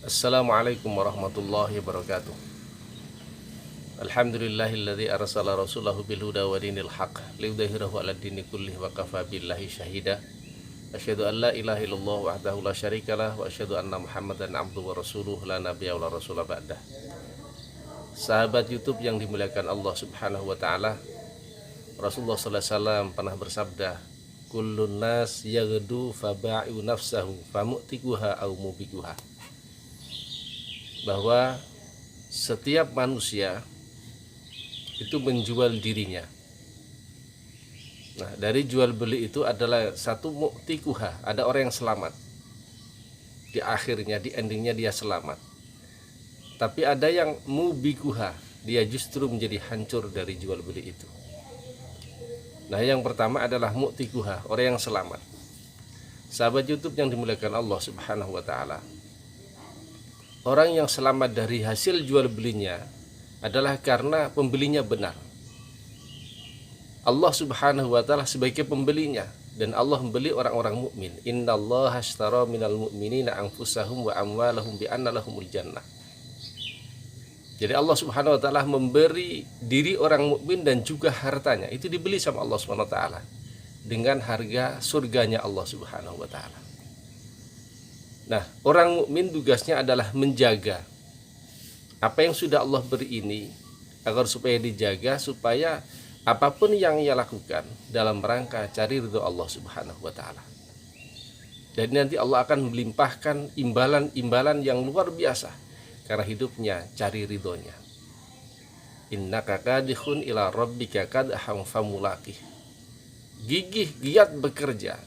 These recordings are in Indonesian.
Assalamualaikum warahmatullahi wabarakatuh. Alhamdulillahilladzi arsala rasulahu bil huda wa dinil haq liyudhhirahu 'alad dini kullih wa kafa billahi syahida. Asyhadu an la ilaha illallah wahdahu la syarikalah wa asyhadu anna Muhammadan abduhu wa rasuluhu la nabiyya wa la rasula ba'dah. Sahabat YouTube yang dimuliakan Allah Subhanahu wa taala, Rasulullah sallallahu alaihi wasallam pernah bersabda, kullun nas yaghdu faba'iu nafsahu famu'tikuha au mubikuha. Bahwa setiap manusia itu menjual dirinya. Nah, dari jual beli itu adalah satu mu'tikuha, ada orang yang selamat. Di akhirnya, di endingnya dia selamat. Tapi ada yang mubikuha, dia justru menjadi hancur dari jual beli itu. Nah, yang pertama adalah mu'tikuha, orang yang selamat. Sahabat YouTube yang dimuliakan Allah Subhanahu wa taala, orang yang selamat dari hasil jual belinya adalah karena pembelinya benar. Allah Subhanahu wa taala sebagai pembelinya, dan Allah membeli orang-orang mukmin. Innallaha ashtara minal mu'minina anfusahum wa amwalahum bi anna lahumul jannah. Jadi Allah Subhanahu wa taala memberi diri orang mukmin dan juga hartanya. Itu dibeli sama Allah Subhanahu wa taala dengan harga surganya Allah Subhanahu wa taala. Nah, orang mukmin tugasnya adalah menjaga apa yang sudah Allah beri ini agar supaya dijaga, supaya apapun yang ia lakukan dalam rangka cari ridho Allah Subhanahu wa taala. Dan nanti Allah akan melimpahkan imbalan-imbalan yang luar biasa karena hidupnya cari ridhonya. Innaka kadihun ila rabbika kadham famulaqih. Gigih giat bekerja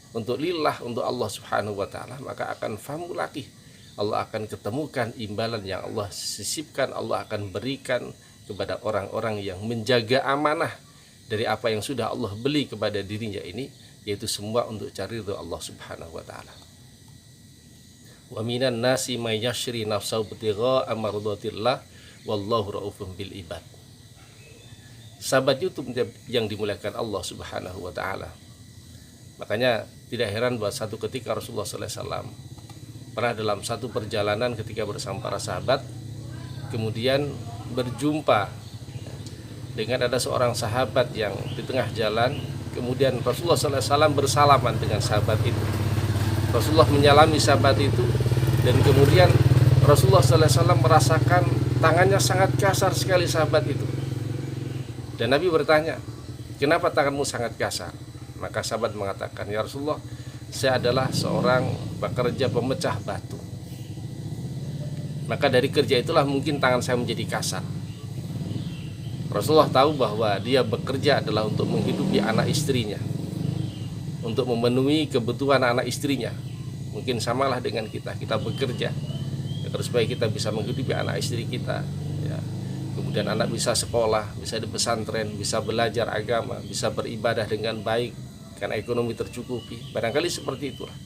untuk lillah, untuk Allah Subhanahu wa taala, maka akan famulaqih. Allah akan ketemukan imbalan yang Allah sisipkan, Allah akan berikan kepada orang-orang yang menjaga amanah dari apa yang sudah Allah beli kepada dirinya ini, yaitu semua untuk cari ridho Allah Subhanahu wa taala. Wa minan nasi may yashri nafsahu ibtigha'a mardatillah wallahu raufun bil ibad. Sahabat YouTube yang dimuliakan Allah Subhanahu wa taala, makanya tidak heran bahwa satu ketika Rasulullah sallallahu alaihi wasallam pernah dalam satu perjalanan ketika bersama para sahabat, kemudian berjumpa dengan ada seorang sahabat yang di tengah jalan. Kemudian Rasulullah sallallahu alaihi wasallam bersalaman dengan sahabat itu. Rasulullah menyalami sahabat itu, dan kemudian Rasulullah sallallahu alaihi wasallam merasakan tangannya sangat kasar sekali sahabat itu. Dan Nabi bertanya, kenapa tanganmu sangat kasar? Maka sahabat mengatakan, ya Rasulullah, saya adalah seorang pekerja pemecah batu. Maka dari kerja itulah mungkin tangan saya menjadi kasar. Rasulullah tahu bahwa dia bekerja adalah untuk menghidupi anak istrinya, untuk memenuhi kebutuhan anak istrinya. Mungkin samalah dengan kita bekerja agar supaya kita bisa menghidupi anak istri kita, ya. Kemudian anak bisa sekolah, bisa di pesantren, bisa belajar agama, bisa beribadah dengan baik karena ekonomi tercukupi. Barangkali seperti itulah.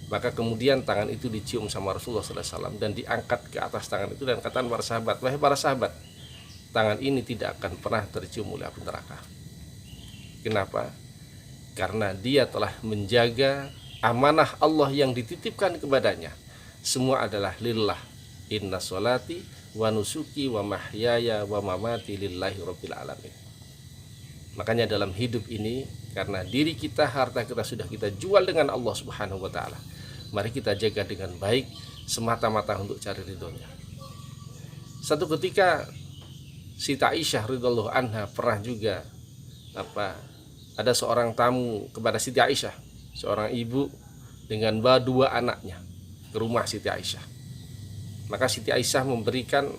Maka kemudian tangan itu dicium sama Rasulullah sallallahu alaihi wasallam dan diangkat ke atas tangan itu, dan katakan para sahabat, wahai para sahabat, tangan ini tidak akan pernah tercium oleh api neraka. Kenapa? Karena dia telah menjaga amanah Allah yang dititipkan kepadanya. Semua adalah lillah. Inna sholati wa nusuki wa mahyaya wa mamati lillahi rabbil alamin. Makanya dalam hidup ini, karena diri kita, harta kita sudah kita jual dengan Allah Subhanahu wa taala, mari kita jaga dengan baik semata-mata untuk cari ridhonya. Satu ketika Siti Aisyah radhiyallahu anha pernah juga ada seorang tamu kepada Siti Aisyah, seorang ibu dengan dua anaknya ke rumah Siti Aisyah. Maka Siti Aisyah memberikan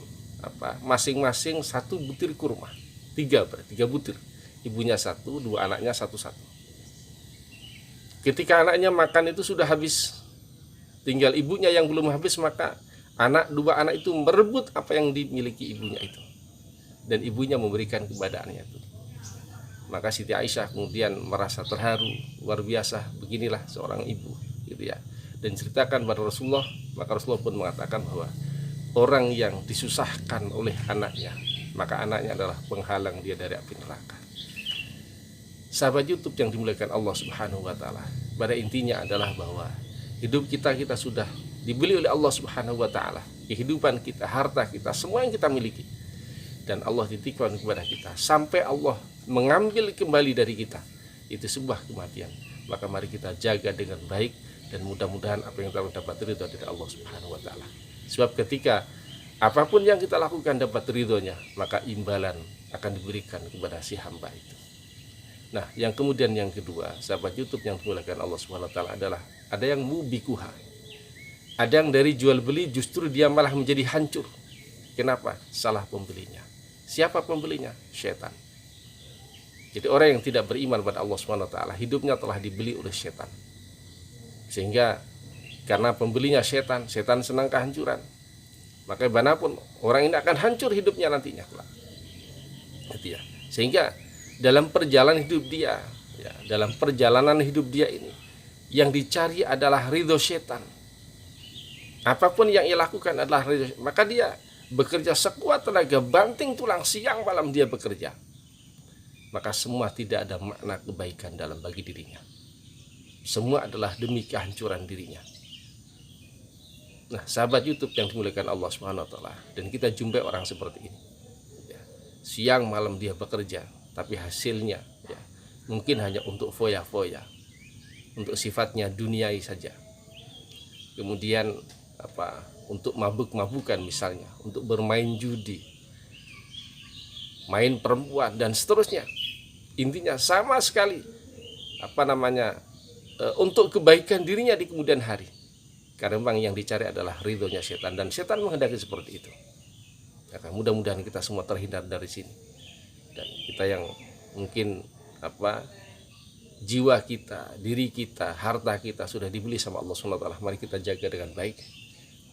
masing-masing satu butir kurma, tiga butir. Ibunya satu, dua anaknya satu-satu. Ketika anaknya makan itu sudah habis, tinggal ibunya yang belum habis, maka dua anak itu merebut apa yang dimiliki ibunya itu, dan ibunya memberikan kepada anaknya itu. Maka Siti Aisyah kemudian merasa terharu, luar biasa, beginilah seorang ibu, gitu ya. Dan ceritakan pada Rasulullah, maka Rasulullah pun mengatakan bahwa orang yang disusahkan oleh anaknya, maka anaknya adalah penghalang dia dari api neraka. Sahabat YouTube yang dimuliakan Allah Subhanahu wa taala, pada intinya adalah bahwa hidup kita sudah dibeli oleh Allah Subhanahu wa taala. Kehidupan kita, harta kita, semua yang kita miliki. Dan Allah titipkan kepada kita sampai Allah mengambil kembali dari kita. Itu sebuah kematian. Maka mari kita jaga dengan baik dan mudah-mudahan apa yang kita dapat ridho dari Allah Subhanahu wa taala. Sebab ketika apapun yang kita lakukan dapat ridhonya, maka imbalan akan diberikan kepada si hamba itu. Nah, yang kemudian yang kedua, sahabat YouTube yang dimuliakan Allah Subhanahu wa taala adalah ada yang mubikuha. Ada yang dari jual beli justru dia malah menjadi hancur. Kenapa? Salah pembelinya. Siapa pembelinya? Syaitan. Jadi orang yang tidak beriman pada Allah Subhanahu wa taala, hidupnya telah dibeli oleh syaitan. Sehingga karena pembelinya syaitan, syaitan senang kehancuran. Maka manapun orang ini akan hancur hidupnya nantinya. Gitu ya. Sehingga dalam perjalanan hidup dia, ya, dalam perjalanan hidup dia ini, yang dicari adalah ridho syaitan. Apapun yang ia lakukan adalah ridho, maka dia bekerja sekuat tenaga, banting tulang, siang malam dia bekerja. Maka semua tidak ada makna kebaikan dalam bagi dirinya. Semua adalah demi kehancuran dirinya. Nah, sahabat YouTube yang dimuliakan Allah Subhanahu wa taala, dan kita jumpai orang seperti ini. Ya, siang malam dia bekerja, tapi hasilnya ya, mungkin hanya untuk foya-foya, untuk sifatnya duniai saja. Kemudian untuk mabuk-mabukan misalnya, untuk bermain judi, main perempuan dan seterusnya. Intinya sama sekali untuk kebaikan dirinya di kemudian hari. Karena memang yang dicari adalah ridhonya setan, dan setan menghendaki seperti itu. Maka mudah-mudahan kita semua terhindar dari sini. Dan kita yang mungkin jiwa kita, diri kita, harta kita sudah dibeli sama Allah SWT, mari kita jaga dengan baik.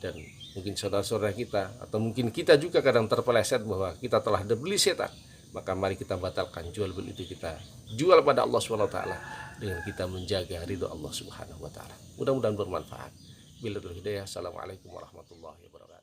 Dan mungkin saudara-saudara kita atau mungkin kita juga kadang terpeleset bahwa kita telah dibeli setan, maka mari kita batalkan jual beli itu, kita jual pada Allah SWT dengan kita menjaga ridho Allah Subhanahu wa taala. Mudah-mudahan bermanfaat. Billahi hidayah. Assalamualaikum warahmatullahi wabarakatuh.